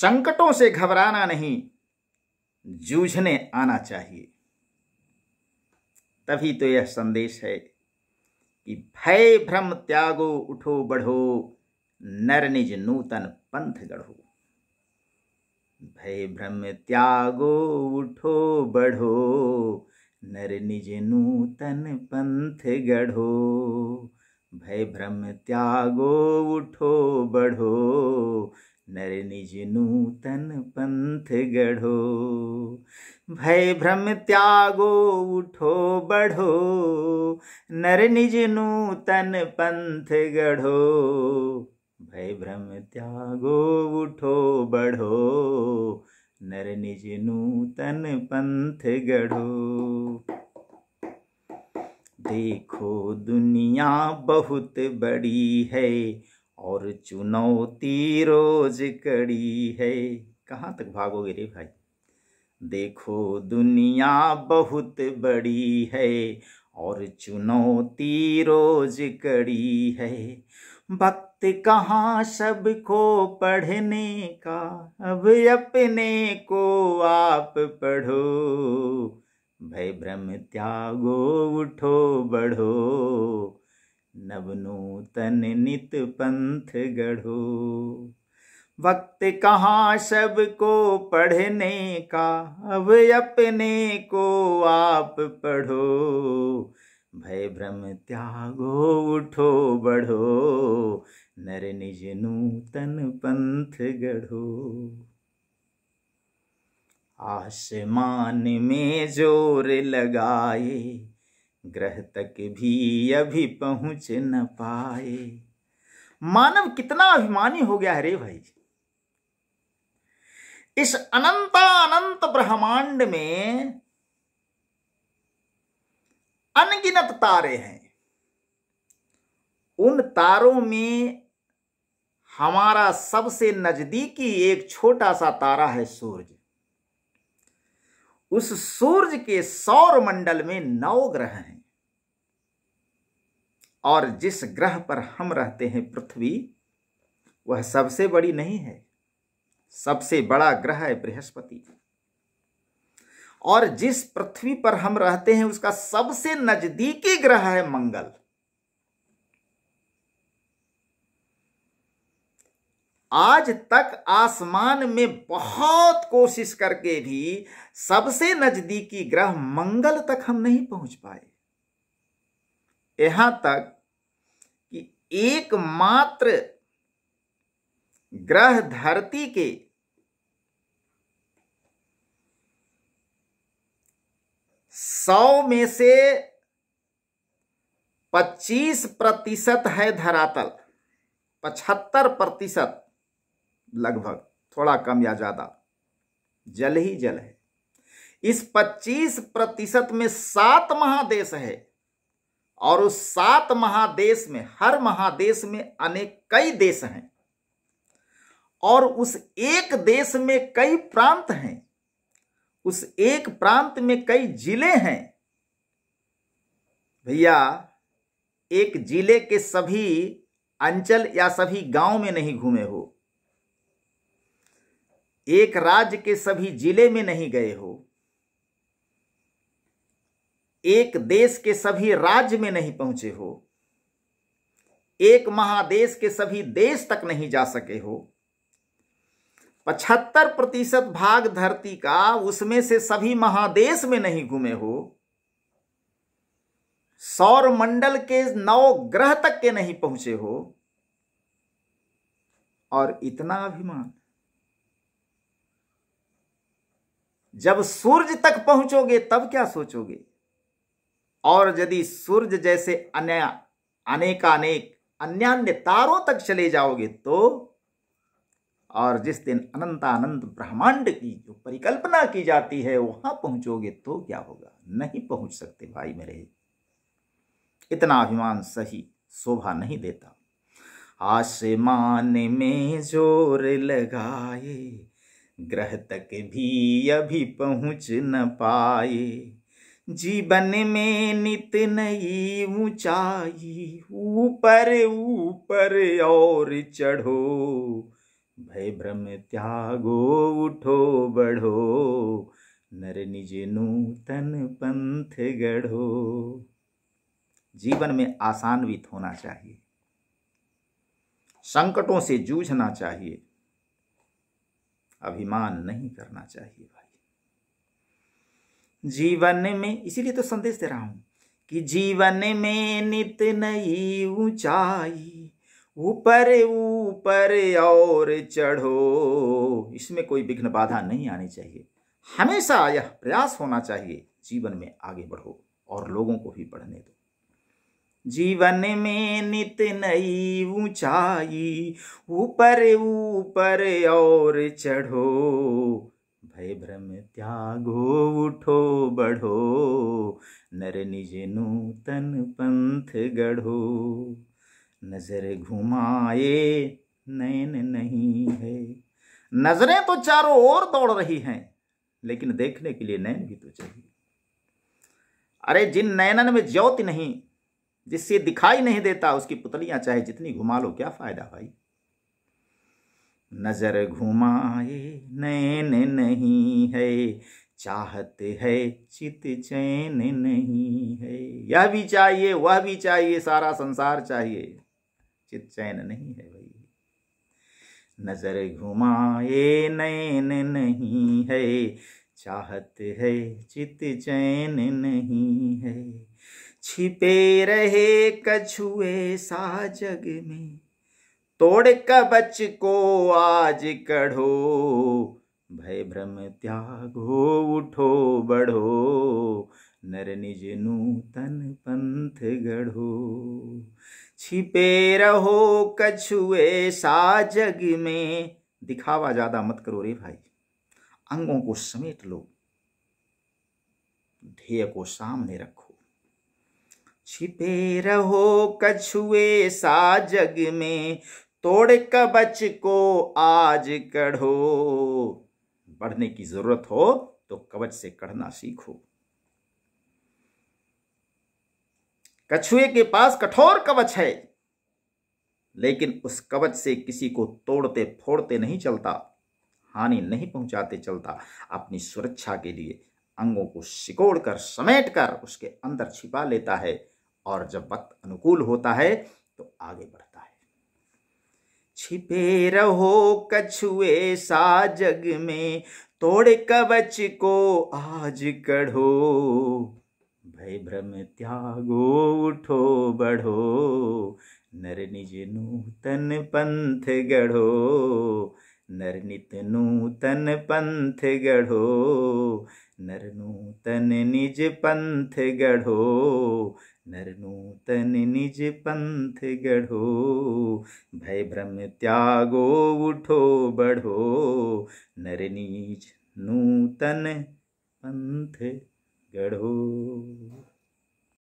संकटों से घबराना नहीं, जूझने आना चाहिए। तभी तो यह संदेश है कि भय भ्रम त्यागो उठो बढ़ो, नर निज नूतन पंथ गढ़ो। भय भ्रम त्यागो उठो बढ़ो, नर निज नूतन पंथ गढ़ो। भय भ्रम त्यागो उठो बढ़ो, नर निज नूतन पंथ गढ़ो। भय भ्रम त्यागो उठो बढ़ो, नर निज नूतन पंथ गढ़ो। भय भ्रम त्यागो उठो बढ़ो, नर निज नूतन पंथ गढ़ो। देखो दुनिया बहुत बड़ी है, और चुनौती रोज कड़ी है। कहाँ तक भागोगे रे भाई। देखो दुनिया बहुत बड़ी है, और चुनौती रोज कड़ी है। वक्त कहाँ सबको पढ़ने का, अब अपने को आप पढ़ो। भय भ्रम त्यागो उठो बढ़ो, नवनूतन नित पंथ गढ़ो। वक्त कहाँ सबको पढ़ने का, अब अपने को आप पढ़ो। भय भ्रम त्यागो उठो बढ़ो, नर निज नूतन पंथ गढ़ो। आसमान में जोर लगाए, ग्रह तक भी अभी पहुंच न पाए। मानव कितना अभिमानी हो गया है रे भाई। इस अनंत ब्रह्मांड में अनगिनत तारे हैं। उन तारों में हमारा सबसे नजदीकी एक छोटा सा तारा है सूरज। उस सूरज के सौर मंडल में 9 ग्रह हैं, और जिस ग्रह पर हम रहते हैं पृथ्वी, वह सबसे बड़ी नहीं है। सबसे बड़ा ग्रह है बृहस्पति। और जिस पृथ्वी पर हम रहते हैं उसका सबसे नजदीकी ग्रह है मंगल। आज तक आसमान में बहुत कोशिश करके भी सबसे नजदीकी ग्रह मंगल तक हम नहीं पहुंच पाए। यहां तक कि एकमात्र ग्रह धरती के 100 में से 25% है धरातल। 75% लगभग, थोड़ा कम या ज्यादा, जल ही जल है। इस 25% में 7 महादेश है, और उस 7 महादेश में, हर महादेश में अनेक कई देश हैं, और उस एक देश में कई प्रांत हैं। उस एक प्रांत में कई जिले हैं। भैया, एक जिले के सभी अंचल या सभी गांव में नहीं घूमे हो, एक राज्य के सभी जिले में नहीं गए हो, एक देश के सभी राज्य में नहीं पहुंचे हो, एक महादेश के सभी देश तक नहीं जा सके हो। 75% भाग धरती का, उसमें से सभी महादेश में नहीं घूमे हो, सौर मंडल के 9 ग्रह तक के नहीं पहुंचे हो, और इतना अभिमान। जब सूरज तक पहुंचोगे तब क्या सोचोगे। और यदि सूरज जैसे अनेकानेक अन्य तारों तक चले जाओगे तो, और जिस दिन अनंत ब्रह्मांड की जो परिकल्पना की जाती है वहां पहुंचोगे तो क्या होगा। नहीं पहुंच सकते भाई मेरे। इतना अभिमान सही शोभा नहीं देता। आसमान में जोर लगाए, ग्रह तक भी अभी पहुंच न पाए। जीवन में नित नई ऊंचाई, ऊपर ऊपर और चढ़ो। भय भ्रम त्यागो उठो बढ़ो, नर निज नूतन पंथ गढ़ो। जीवन में आसान्वित होना चाहिए, संकटों से जूझना चाहिए, अभिमान नहीं करना चाहिए भाई। जीवन में, इसीलिए तो संदेश दे रहा हूं कि जीवन में नित नई ऊंचाई, ऊपर ऊपर और चढ़ो। इसमें कोई विघ्न बाधा नहीं आनी चाहिए। हमेशा यह प्रयास होना चाहिए जीवन में आगे बढ़ो और लोगों को भी बढ़ने दो। जीवन में नित नई ऊंचाई, ऊपर ऊपर और चढ़ो, भय भ्रम त्यागो उठो बढ़ो, नर निज नूतन पंथ गढ़ो। नजर घुमाए नैन नहीं है। नजरें तो चारों ओर दौड़ रही हैं, लेकिन देखने के लिए नैन भी तो चाहिए। अरे जिन नैनन में ज्योति नहीं, जिससे दिखाई नहीं देता, उसकी पुतलियां चाहे जितनी घुमा लो, क्या फायदा भाई। नजर घुमाए नैन नहीं है, चाहत है चित चैन नहीं है। यह भी चाहिए, वह भी चाहिए, सारा संसार चाहिए, चित चैन नहीं है भाई। नजर घुमाए नैन नहीं है, चाहत है चित चैन नहीं है। छिपे रहे कछुए सा जग में, तोड़ कवच को आज कढ़ो, भय भ्रम त्यागो उठो बढ़ो, नर निज नूतन पंथ गढ़ो। छिपे रहो कछुए सा जग में, दिखावा ज्यादा मत करो रे भाई, अंगों को समेट लो, ध्येय को सामने रखो। छिपे रहो कछुए सा जग में, तोड़ कवच को आज कढ़ो। बढ़ने की जरूरत हो तो कवच से कढ़ना सीखो। कछुए के पास कठोर कवच है, लेकिन उस कवच से किसी को तोड़ते फोड़ते नहीं चलता, हानि नहीं पहुंचाते चलता। अपनी सुरक्षा के लिए अंगों को सिकोड़ कर समेट कर उसके अंदर छिपा लेता है, और जब वक्त अनुकूल होता है तो आगे बढ़ता है। छिपे रहो कछुए सा जग में, तोड़ कवच को आज कढ़ो, भय भ्रम त्यागो उठो बढ़ो, नर निज नूतन पंथ गढ़ो, नर नित नूतन पंथ गढ़ो, नर नूतन निज पंथ गढ़ो, नर नूतन निज पंथ गढ़ो, भय भ्रम त्यागो उठो बढ़ो, नर निज नूतन पंथ गढ़ो।